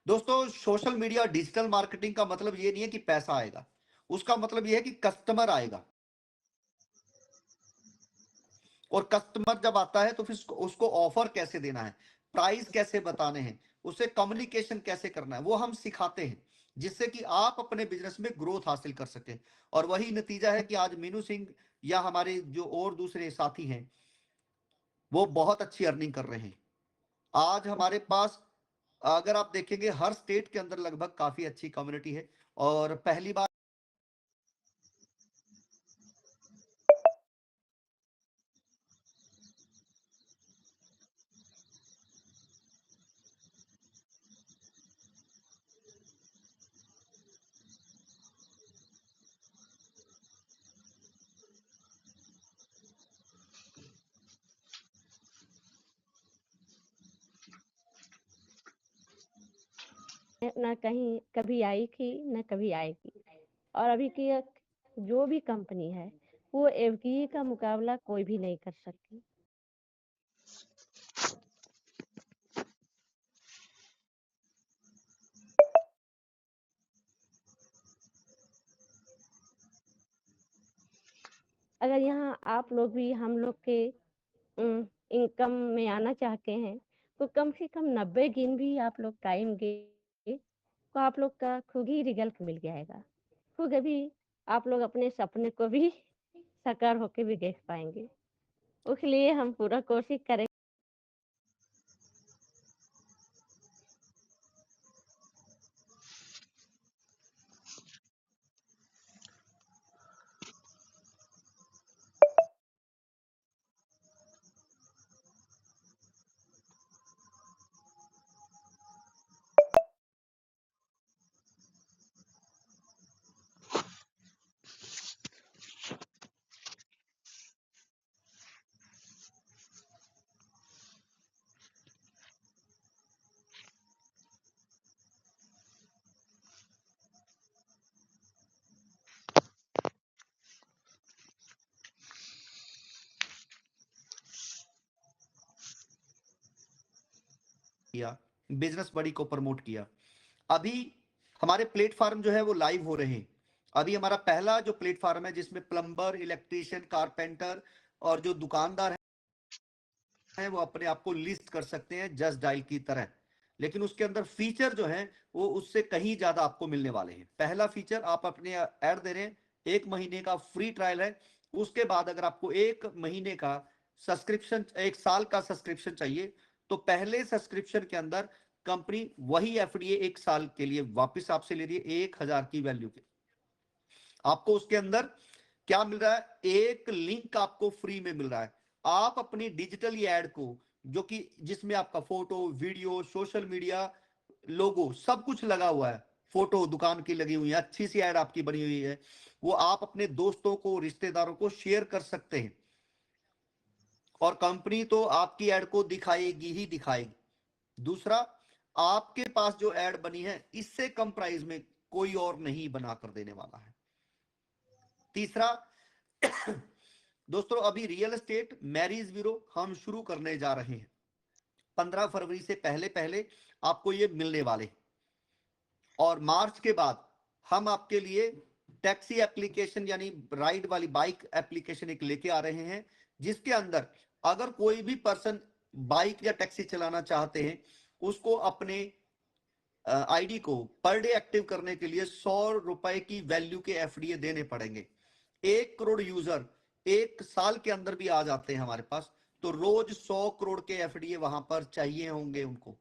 दोस्तों, सोशल मीडिया डिजिटल मार्केटिंग का मतलब ये नहीं है कि पैसा आएगा, उसका मतलब ये है कि कस्टमर आएगा, और कस्टमर जब आता है तो फिर उसको ऑफर कैसे देना है, प्राइस कैसे बताने हैं, उसे कम्युनिकेशन कैसे करना है, वो हम सिखाते हैं, जिससे कि आप अपने बिजनेस में ग्रोथ हासिल कर सकें। और वही नतीजा है कि आज मीनू सिंह या हमारे जो और दूसरे साथी हैं वो बहुत अच्छी अर्निंग कर रहे हैं। आज हमारे पास अगर आप देखेंगे हर स्टेट के अंदर लगभग काफी अच्छी कम्युनिटी है। और पहली बार ना कहीं कभी आई थी न कभी आएगी। और अभी की जो भी कंपनी है वो एफडीए का मुकाबला कोई भी नहीं कर सकती। अगर यहाँ आप लोग भी हम लोग के इनकम में आना चाहते हैं तो कम से कम 90 दिन भी आप लोग टाइम दें तो आप लोग का खुद ही रिजल्ट मिल जाएगा। खुद अभी आप लोग अपने सपने को भी साकार होके भी देख पाएंगे। उसलिए हम पूरा कोशिश करें। किया, बिजनेस बड़ी को प्रमोट किया। अभी हमारे प्लेटफॉर्म जो है वो लाइव हो रहे हैं। अभी हमारा पहला जो प्लेटफॉर्म है जिसमें प्लम्बर, इलेक्ट्रिशियन, कारपेंटर और जो दुकानदार हैं वो अपने आप को लिस्ट कर सकते हैं जस्ट डायल की तरह। लेकिन उसके अंदर फीचर जो है वो उससे कहीं ज्यादा आपको मिलने वाले हैं। पहला फीचर, आप अपने ऐड दे रहे हैं, 1 महीने का फ्री ट्रायल है। उसके बाद अगर आपको 1 महीने का सब्सक्रिप्शन, 1 साल का सब्सक्रिप्शन चाहिए, तो पहले सब्सक्रिप्शन के अंदर कंपनी वही एफडीए 1 साल के लिए वापस आपसे ले रही है 1000 की वैल्यू के। आपको उसके अंदर क्या मिल रहा है, एक लिंक आपको फ्री में मिल रहा है। आप अपनी डिजिटल एड को, जो कि जिसमें आपका फोटो, वीडियो, सोशल मीडिया, लोगो सब कुछ लगा हुआ है, फोटो दुकान की लगी हुई है, अच्छी सी एड आपकी बनी हुई है, वो आप अपने दोस्तों को, रिश्तेदारों को शेयर कर सकते हैं, और कंपनी तो आपकी एड को दिखाएगी ही दिखाएगी। दूसरा, आपके पास जो एड बनी है इससे कम प्राइस में कोई और नहीं बना कर देने वाला है। तीसरा दोस्तों, अभी रियल एस्टेट मैरिज ब्यूरो हम शुरू करने जा रहे हैं। 15 फरवरी से पहले पहले आपको ये मिलने वाले, और मार्च के बाद हम आपके लिए टैक्सी एप्लीकेशन यानी राइड वाली बाइक एप्लीकेशन एक लेके आ रहे हैं, जिसके अंदर अगर कोई भी पर्सन बाइक या टैक्सी चलाना चाहते हैं, उसको अपने आईडी को पर डे एक्टिव करने के लिए 100 रुपए की वैल्यू के एफडीए देने पड़ेंगे। 1 करोड़ यूजर 1 साल के अंदर भी आ जाते हैं हमारे पास, तो रोज 100 करोड़ के एफडीए वहां पर चाहिए होंगे उनको।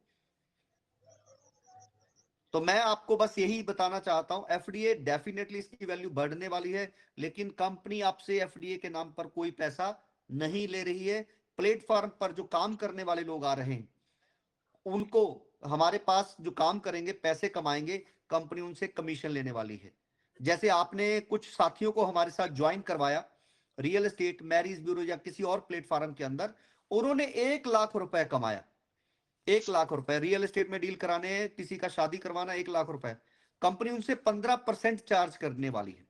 तो मैं आपको बस यही बताना चाहता हूं, एफडीए डेफिनेटली इसकी वैल्यू बढ़ने वाली है, लेकिन कंपनी आपसे एफडीए के नाम पर कोई पैसा नहीं ले रही है। प्लेटफॉर्म पर जो काम करने वाले लोग आ रहे हैं, उनको हमारे पास जो काम करेंगे, पैसे कमाएंगे, कंपनी उनसे कमीशन लेने वाली है। जैसे आपने कुछ साथियों को हमारे साथ ज्वाइन करवाया रियल एस्टेट, मैरिज ब्यूरो या किसी और प्लेटफॉर्म के अंदर, उन्होंने 1 लाख रुपए कमाया। 1 लाख रुपए रियल एस्टेट में डील कराने, किसी का शादी करवाना, 1 लाख रुपए। कंपनी उनसे 15% चार्ज करने वाली है,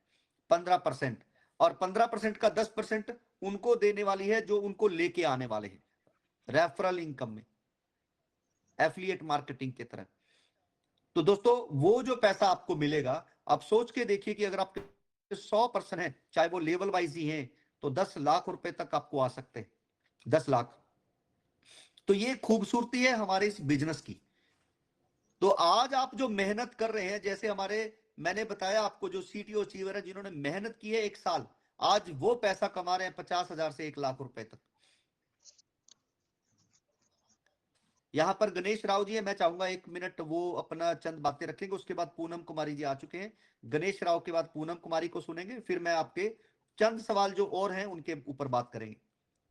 15%, और 15% का 10% उनको देने वाली है जो उनको लेके आने वाले हैं रेफरल इनकम में, एफिलिएट मार्केटिंग की तरह। तो दोस्तों, वो जो पैसा आपको मिलेगा, आप सोच के देखिए कि अगर आपके 100 पर्सन है, चाहे वो लेवल वाइज ही हैं, तो 10 लाख रुपए तक आपको आ सकते हैं, 10 लाख। तो ये खूबसूरती है हमारे इस बिजनेस की। तो आज आप जो मेहनत कर रहे हैं, जैसे मैंने बताया आपको, जो सीटीओ अचीवर है जिन्होंने मेहनत की है 1 साल, आज वो पैसा कमा रहे हैं 50,000 से 1 लाख रुपए तक। यहां पर गणेश राव जी है, मैं चाहूंगा 1 मिनट वो अपना चंद बातें रखेंगे, उसके बाद पूनम कुमारी जी आ चुके हैं। गणेश राव के बाद पूनम कुमारी को सुनेंगे, फिर मैं आपके चंद सवाल जो और हैं उनके ऊपर बात करेंगे।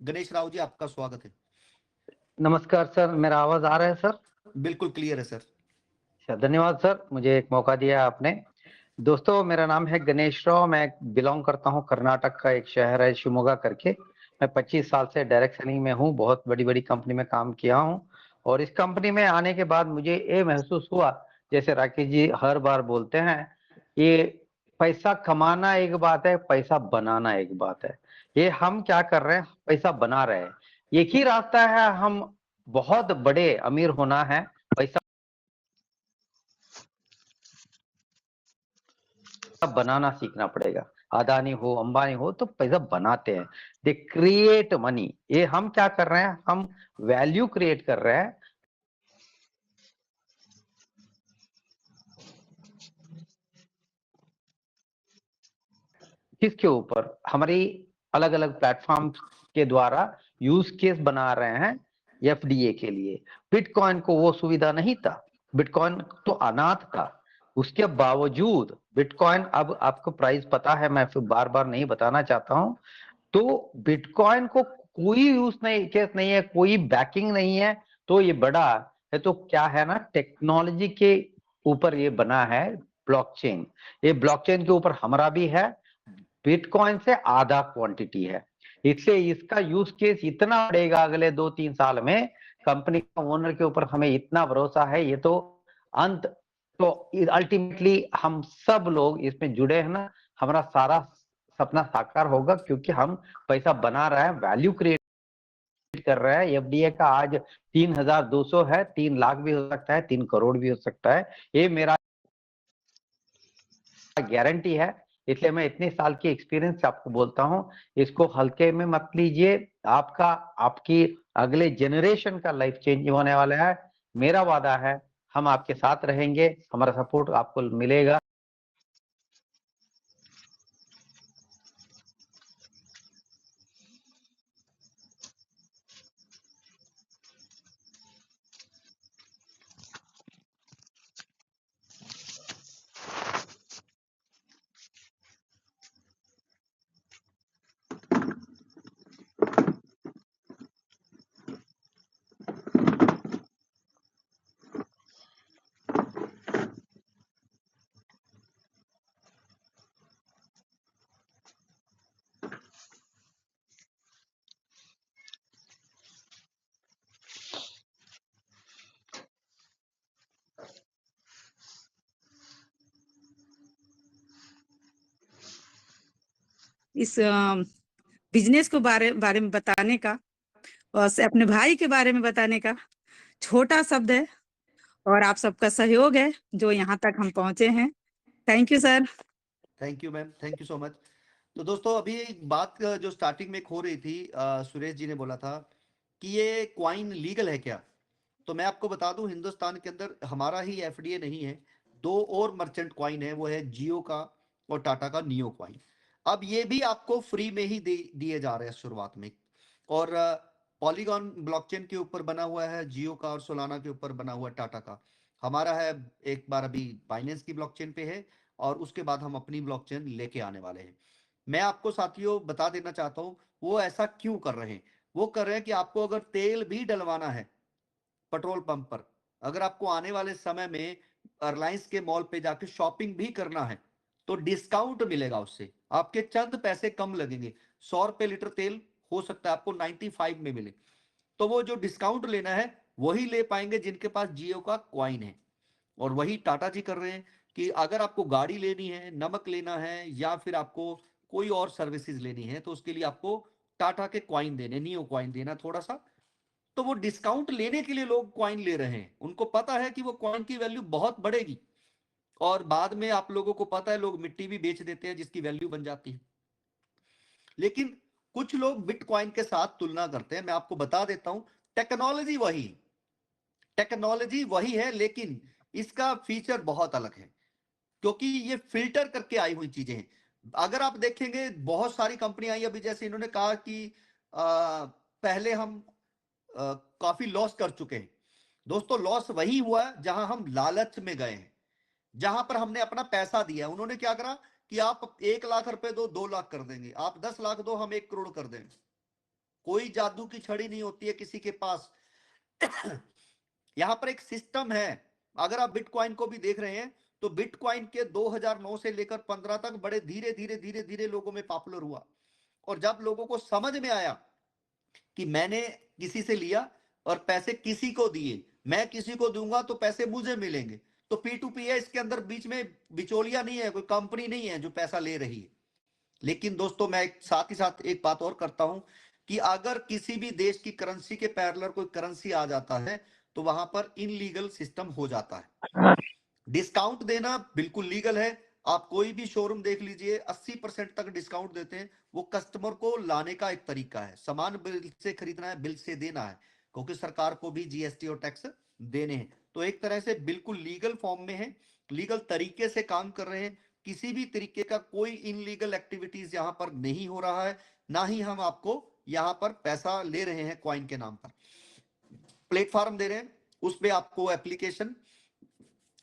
गणेश राव जी, आपका स्वागत है। नमस्कार सर, मेरा आवाज आ रहा है सर? बिल्कुल क्लियर है सर। धन्यवाद सर, मुझे एक मौका दिया आपने। दोस्तों, मेरा नाम है गणेश राव, मैं बिलोंग करता हूं कर्नाटक का एक शहर है शिवमोगा करके। मैं 25 साल से डायरेक्ट सेलिंग में हूं, बहुत बड़ी बड़ी कंपनी में काम किया हूं, और इस कंपनी में आने के बाद मुझे ये महसूस हुआ, जैसे राकेश जी हर बार बोलते हैं, ये पैसा कमाना एक बात है, पैसा बनाना एक बात है। ये हम क्या कर रहे हैं, पैसा बना रहे हैं। एक ही रास्ता है, हम बहुत बड़े अमीर होना है, पैसा बनाना सीखना पड़ेगा। अदानी हो, अंबानी हो, तो पैसा बनाते हैं, दे क्रिएट मनी। ये हम क्या कर रहे हैं, हम वैल्यू क्रिएट कर रहे हैं। किसके ऊपर? हमारी अलग अलग प्लेटफॉर्म के द्वारा यूज केस बना रहे हैं एफडीए के लिए। बिटकॉइन को वो सुविधा नहीं था, बिटकॉइन तो अनाथ था, उसके बावजूद बिटकॉइन, अब आपको प्राइस पता है, मैं फिर बार बार नहीं बताना चाहता हूं। तो बिटकॉइन को कोई यूज नहीं, केस नहीं है, कोई बैकिंग नहीं है, तो ये बड़ा है। तो क्या है ना, टेक्नोलॉजी के ऊपर ये बना है ब्लॉकचेन। ये ब्लॉकचेन के ऊपर हमारा भी है, बिटकॉइन से आधा क्वांटिटी है, इसलिए इसका यूज केस इतना बढ़ेगा अगले 2-3 साल में। कंपनी का ओनर के ऊपर हमें इतना भरोसा है, ये तो अंत, तो अल्टीमेटली हम सब लोग इसमें जुड़े हैं ना, हमारा सारा सपना साकार होगा, क्योंकि हम पैसा बना रहे हैं, वैल्यू क्रिएट कर रहे हैं। एफडीए का आज 3,200 है, 3 लाख भी हो सकता है, 3 करोड़ भी हो सकता है, ये मेरा गारंटी है। इसलिए मैं इतने साल की एक्सपीरियंस से आपको बोलता हूं, इसको हल्के में मत लीजिए। आपकी अगले जनरेशन का लाइफ चेंज होने वाला है। मेरा वादा है, हम आपके साथ रहेंगे, हमारा सपोर्ट आपको मिलेगा। इस बिजनेस को बारे में बताने का और अपने भाई के बारे में बताने का छोटा शब्द है, और आप सबका सहयोग है जो यहाँ तक हम पहुंचे हैं। Thank you sir. Thank you ma'am, thank you so much. तो दोस्तों अभी एक बात जो स्टार्टिंग में हो रही थी, सुरेश जी ने बोला था कि ये क्वाइन लीगल है क्या। तो मैं आपको बता दूं, हिंदुस्तान के अंदर हमारा ही एफडीए नहीं है, 2 और मर्चेंट क्वाइन है, वो है जियो का और टाटा का नियो क्वाइन। अब ये भी आपको फ्री में ही दिए जा रहे हैं शुरुआत में। और पॉलीगॉन ब्लॉकचेन के ऊपर बना हुआ है जियो का, और सोलाना के ऊपर बना हुआ है टाटा का। हमारा है एक बार अभी बाइनेंस की ब्लॉकचेन पे है, और उसके बाद हम अपनी ब्लॉकचेन लेके आने वाले हैं। मैं आपको साथियों बता देना चाहता हूं वो ऐसा क्यों कर रहे हैं। वो कर रहे हैं कि आपको अगर तेल भी डलवाना है पेट्रोल पंप पर, अगर आपको आने वाले समय में एयरलाइंस के मॉल पे जाके शॉपिंग भी करना है तो डिस्काउंट मिलेगा, उससे आपके चंद पैसे कम लगेंगे। 100 रुपए लीटर तेल हो सकता है आपको 95 में मिले। तो वो जो डिस्काउंट लेना है वही ले पाएंगे जिनके पास जियो का क्वाइन है। और वही टाटा जी कर रहे हैं कि अगर आपको गाड़ी लेनी है, नमक लेना है, या फिर आपको कोई और सर्विसेज लेनी है, तो उसके लिए आपको टाटा के क्वाइन देने, नियो क्वाइन देना थोड़ा सा। तो वो डिस्काउंट लेने के लिए लोग क्वाइन ले रहे हैं, उनको पता है कि वो क्वाइन की वैल्यू बहुत बढ़ेगी, और बाद में आप लोगों को पता है लोग मिट्टी भी बेच देते हैं जिसकी वैल्यू बन जाती है। लेकिन कुछ लोग बिटकॉइन के साथ तुलना करते हैं। मैं आपको बता देता हूं, टेक्नोलॉजी वही है, लेकिन इसका फीचर बहुत अलग है, क्योंकि ये फिल्टर करके आई हुई चीजें हैं। अगर आप देखेंगे बहुत सारी कंपनियां आई अभी, जैसे इन्होंने कहा कि पहले हम काफी लॉस कर चुके हैं। दोस्तों लॉस वही हुआ जहां हम लालच में गए हैं, जहां पर हमने अपना पैसा दिया। उन्होंने क्या करा कि आप 1 लाख रुपए दो, 2 लाख कर देंगे, आप 10 लाख दो, हम 1 करोड़ कर देंगे। कोई जादू की छड़ी नहीं होती है किसी के पास। यहां पर एक सिस्टम है। अगर आप बिटकॉइन को भी देख रहे हैं तो बिटकॉइन के 2009 से लेकर 15 तक बड़े धीरे धीरे धीरे धीरे लोगों में पॉपुलर हुआ। और जब लोगों को समझ में आया कि मैंने किसी से लिया और पैसे किसी को दिए, मैं किसी को दूंगा तो पैसे मुझे मिलेंगे, तो P2P है, इसके अंदर बीच में बिचौलिया नहीं है, कोई कंपनी नहीं है जो पैसा ले रही है। लेकिन दोस्तों मैं साथ ही साथ एक बात और करता हूं कि अगर किसी भी देश की करेंसी के पैरेलल कोई करेंसी आ जाता है तो वहां पर इनलीगल सिस्टम हो जाता है। डिस्काउंट देना बिल्कुल लीगल है। आप कोई भी शोरूम देख लीजिए, 80% तक डिस्काउंट देते हैं। वो कस्टमर को लाने का एक तरीका है। सामान बिल से खरीदना है, बिल से देना है, क्योंकि सरकार को भी जीएसटी और टैक्स देने हैं। तो एक तरह से बिल्कुल लीगल फॉर्म में है, लीगल तरीके से काम कर रहे हैं। किसी भी तरीके का कोई इनलीगल एक्टिविटीज यहाँ पर नहीं हो रहा है, ना ही हम आपको यहाँ पर पैसा ले रहे हैं क्वाइन के नाम पर। प्लेटफॉर्म दे रहे हैं, उस पर आपको एप्लीकेशन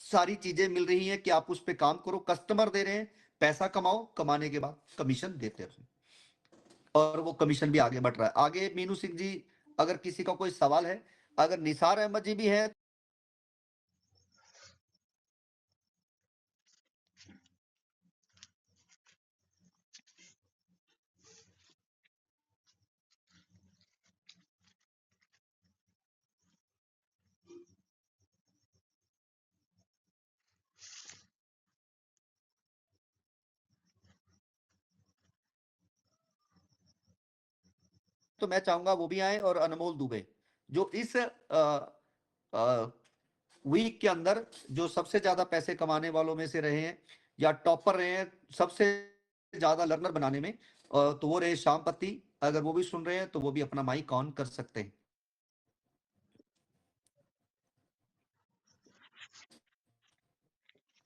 सारी चीजें मिल रही हैं कि आप उस पर काम करो। कस्टमर दे रहे हैं, पैसा कमाओ, कमाने के बाद कमीशन देते हैं, और वो कमीशन भी आगे बढ़ रहा है। आगे मीनू सिंह जी अगर किसी का कोई सवाल है, अगर निसार अहमद जी भी है। तो मैं चाहूंगा वो भी आए, और अनमोल दुबे जो इस वीक के अंदर जो सबसे ज्यादा पैसे कमाने वालों में से रहे हैं, या टॉपर रहे हैं सबसे ज्यादा लर्नर बनाने में, तो वो रहे श्यामपति। अगर वो भी सुन रहे हैं तो वो भी अपना माइक ऑन कर सकते हैं।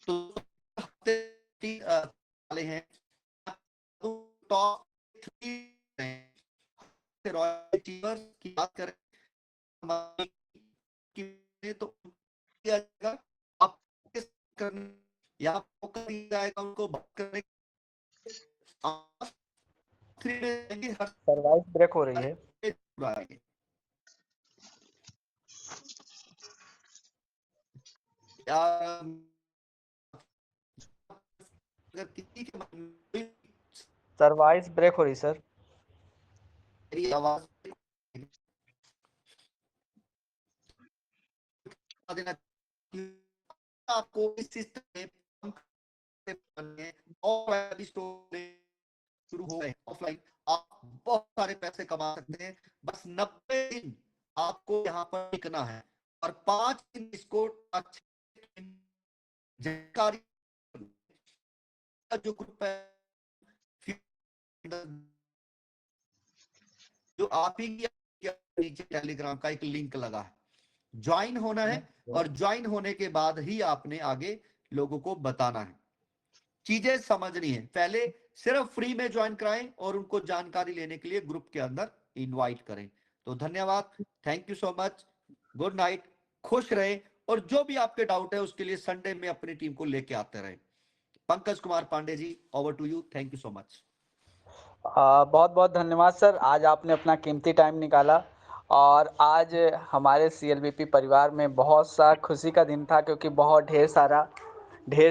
तो हफ्ते वाले हैं टॉप 3 रॉयल टीमर्स की बात करें तो आप यहाँ फोकस दिया जाएगा उनको बात करने। सर वॉइस ब्रेक हो रही है। अगर किसी के मन में सर वॉइस ब्रेक हो रही सर। मेरी आवाज देना आपको इस सिस्टम में और शुरू हो गए ऑफलाइन, आप बहुत सारे पैसे कमा सकते हैं। बस 90 दिन आपको यहाँ पर टिकना है और 5 दिन इसको जानकारी का जो ग्रुप है जो आप ही नीचे टेलीग्राम का एक लिंक लगा है, ज्वाइन होना है और ज्वाइन होने के बाद ही आपने आगे लोगों को बताना है, चीजें समझनी है। पहले सिर्फ फ्री में ज्वाइन कराएं और उनको जानकारी लेने के लिए ग्रुप के अंदर इनवाइट करें। तो धन्यवाद, thank you so much, good night, खुश रहे और जो भी आपके डाउट है उसके लिए संडे में अपनी टीम को लेके आते रहे। Pankaj Kumar Pandey ji, over to you, thank you so much. बहुत बहुत धन्यवाद सर, आज आपने अपना कीमती टाइम निकाला और आज हमारे CLBP परिवार में बहुत सा खुशी का दिन था, क्योंकि बहुत ढेर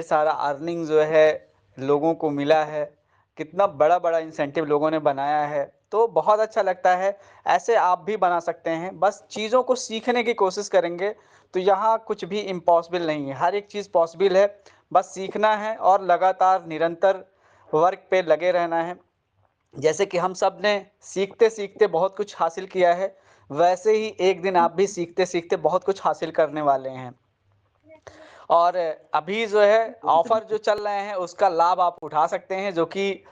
सारा अर्निंग जो है लोगों को मिला है, कितना बड़ा बड़ा इंसेंटिव लोगों ने बनाया है, तो बहुत अच्छा लगता है। ऐसे आप भी बना सकते हैं, बस चीज़ों को सीखने की कोशिश करेंगे तो यहाँ कुछ भी इम्पॉसिबल नहीं है, हर एक चीज़ पॉसिबल है, बस सीखना है और लगातार निरंतर वर्क पे लगे रहना है। जैसे कि हम सब ने सीखते सीखते बहुत कुछ हासिल किया है, वैसे ही एक दिन आप भी सीखते सीखते बहुत कुछ हासिल करने वाले हैं। और अभी जो है ऑफर जो चल रहे हैं उसका लाभ आप उठा सकते हैं, जो कि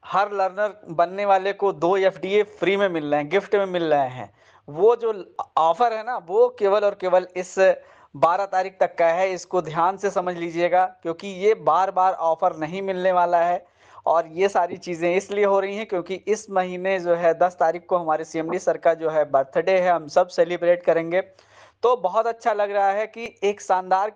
हर लर्नर बनने वाले को 2 FDA फ्री में मिल रहे हैं, गिफ्ट में मिल रहे हैं। वो जो ऑफर है ना, वो केवल और केवल इस 12 तारीख तक का है, इसको ध्यान से समझ लीजिएगा, क्योंकि ये बार बार ऑफर नहीं मिलने वाला है। और ये सारी चीज़ें इसलिए हो रही हैं क्योंकि इस महीने जो है 10 तारीख को हमारे CMD सर का जो है बर्थडे है, हम सब सेलिब्रेट करेंगे। तो बहुत अच्छा लग रहा है कि एक शानदार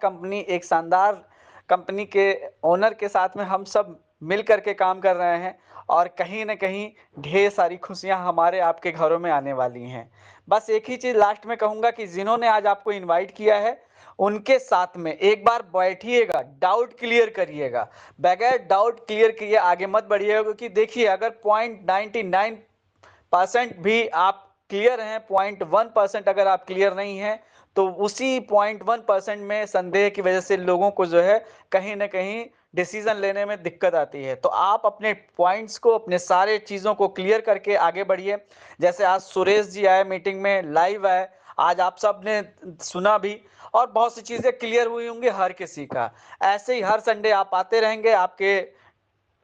कंपनी के ओनर के साथ में हम सब मिल करके काम कर रहे हैं और कहीं न कहीं ढेर सारी खुशियां हमारे आपके घरों में आने वाली हैं। बस एक ही चीज़ लास्ट में कहूँगा कि जिन्होंने आज आपको इनवाइट किया है, उनके साथ में एक बार बैठिएगा, डाउट क्लियर करिएगा। बगैर डाउट क्लियर किए आगे मत बढ़िएगा, क्योंकि देखिए अगर 0.99% भी आप क्लियर हैं, 0.1% अगर आप क्लियर नहीं हैं, तो उसी 0.1% में संदेह की वजह से लोगों को जो है कहीं ना कहीं डिसीजन लेने में दिक्कत आती है। तो आप अपने पॉइंट्स को, अपने सारे चीज़ों को क्लियर करके आगे बढ़िए। जैसे आज सुरेश जी आए मीटिंग में, लाइव आए, आज आप सब ने सुना भी और बहुत सी चीज़ें क्लियर हुई होंगी हर किसी का। ऐसे ही हर संडे आप आते रहेंगे, आपके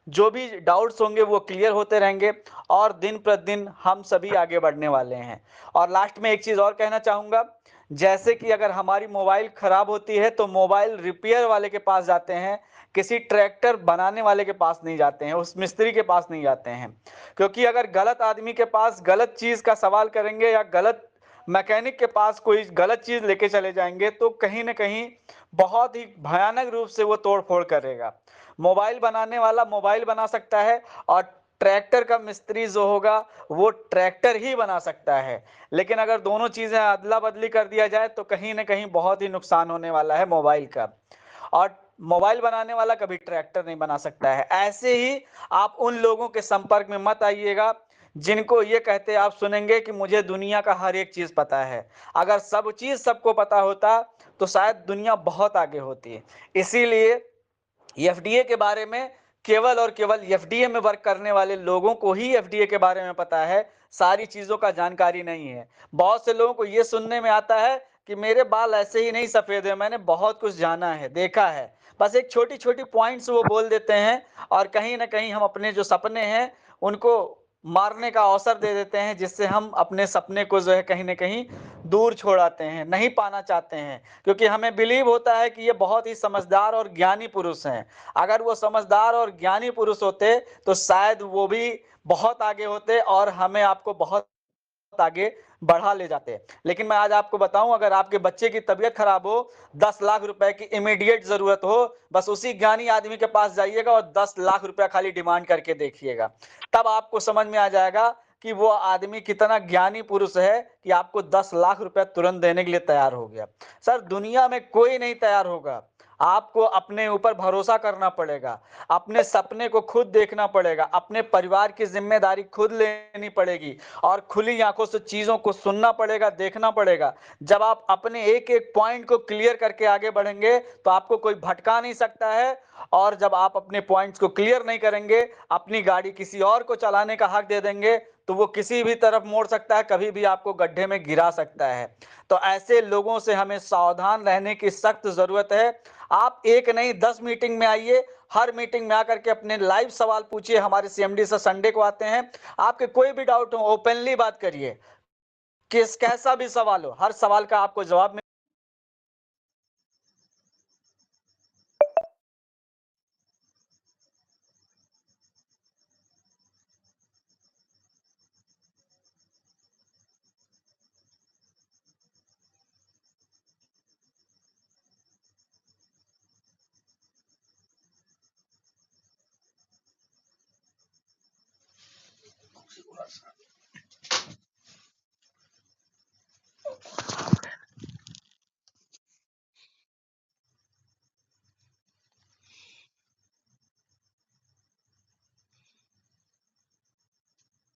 जो भी डाउट्स होंगे वो क्लियर होते रहेंगे और दिन प्रतिदिन हम सभी आगे बढ़ने वाले हैं। और लास्ट में एक चीज़ और कहना चाहूँगा, जैसे कि अगर हमारी मोबाइल ख़राब होती है तो मोबाइल रिपेयर वाले के पास जाते हैं, किसी ट्रैक्टर बनाने वाले के पास नहीं जाते हैं, उस मिस्त्री के पास नहीं जाते हैं। क्योंकि अगर गलत आदमी के पास गलत चीज़ का सवाल करेंगे या गलत मैकेनिक के पास कोई गलत चीज़ लेके चले जाएंगे तो कहीं ना कहीं बहुत ही भयानक रूप से वो तोड़ फोड़ करेगा। मोबाइल बनाने वाला मोबाइल बना सकता है और ट्रैक्टर का मिस्त्री जो होगा वो ट्रैक्टर ही बना सकता है। लेकिन अगर दोनों चीज़ें अदला बदली कर दिया जाए तो कहीं ना कहीं बहुत ही नुकसान होने वाला है मोबाइल का। और मोबाइल बनाने वाला कभी ट्रैक्टर नहीं बना सकता है। ऐसे ही आप उन लोगों के संपर्क में मत आइएगा जिनको ये कहते आप सुनेंगे कि मुझे दुनिया का हर एक चीज़ पता है। अगर सब चीज़ सबको पता होता तो शायद दुनिया बहुत आगे होती। इसीलिए एफडीए के बारे में केवल और केवल एफडीए में वर्क करने वाले लोगों को ही एफडीए के बारे में पता है, सारी चीज़ों का जानकारी नहीं है। बहुत से लोगों को ये सुनने में आता है कि मेरे बाल ऐसे ही नहीं सफ़ेद है, मैंने बहुत कुछ जाना है, देखा है। बस एक छोटी छोटी पॉइंट्स वो बोल देते हैं और कहीं ना कहीं हम अपने जो सपने हैं उनको मारने का अवसर दे देते हैं, जिससे हम अपने सपने को जो है कहीं ना कहीं दूर छोड़ाते हैं, नहीं पाना चाहते हैं। क्योंकि हमें बिलीव होता है कि ये बहुत ही समझदार और ज्ञानी पुरुष हैं। अगर वो समझदार और ज्ञानी पुरुष होते तो शायद वो भी बहुत आगे होते और हमें आपको बहुत आगे बढ़ा ले जाते। लेकिन मैं आज आपको बताऊं, अगर आपके बच्चे की तबीयत खराब हो, 10 लाख रुपए की इमीडिएट जरूरत हो, बस उसी ज्ञानी आदमी के पास जाइएगा और 10 लाख रुपया खाली डिमांड करके देखिएगा। तब आपको समझ में आ जाएगा कि वो आदमी कितना ज्ञानी पुरुष है कि आपको 10 लाख रुपया तुरंत देने के लिए तैयार हो गया। सर दुनिया में कोई नहीं तैयार होगा, आपको अपने ऊपर भरोसा करना पड़ेगा, अपने सपने को खुद देखना पड़ेगा, अपने परिवार की जिम्मेदारी खुद लेनी पड़ेगी और खुली आंखों से चीजों को सुनना पड़ेगा, देखना पड़ेगा। जब आप अपने एक-एक पॉइंट को क्लियर करके आगे बढ़ेंगे तो आपको कोई भटका नहीं सकता है, और जब आप अपने पॉइंट्स को क्लियर नहीं करेंगे, अपनी गाड़ी किसी और को चलाने का हक दे देंगे, तो वो किसी भी तरफ मोड़ सकता है, कभी भी आपको गड्ढे में गिरा सकता है। तो ऐसे लोगों से हमें सावधान रहने की सख्त जरूरत है। आप एक नहीं 10 मीटिंग में आइए, हर मीटिंग में आकर के अपने लाइव सवाल पूछिए। हमारे सीएमडी सर संडे को आते हैं, आपके कोई भी डाउट हो ओपनली बात करिए, कैसा भी सवाल हो, हर सवाल का आपको जवाब Configurar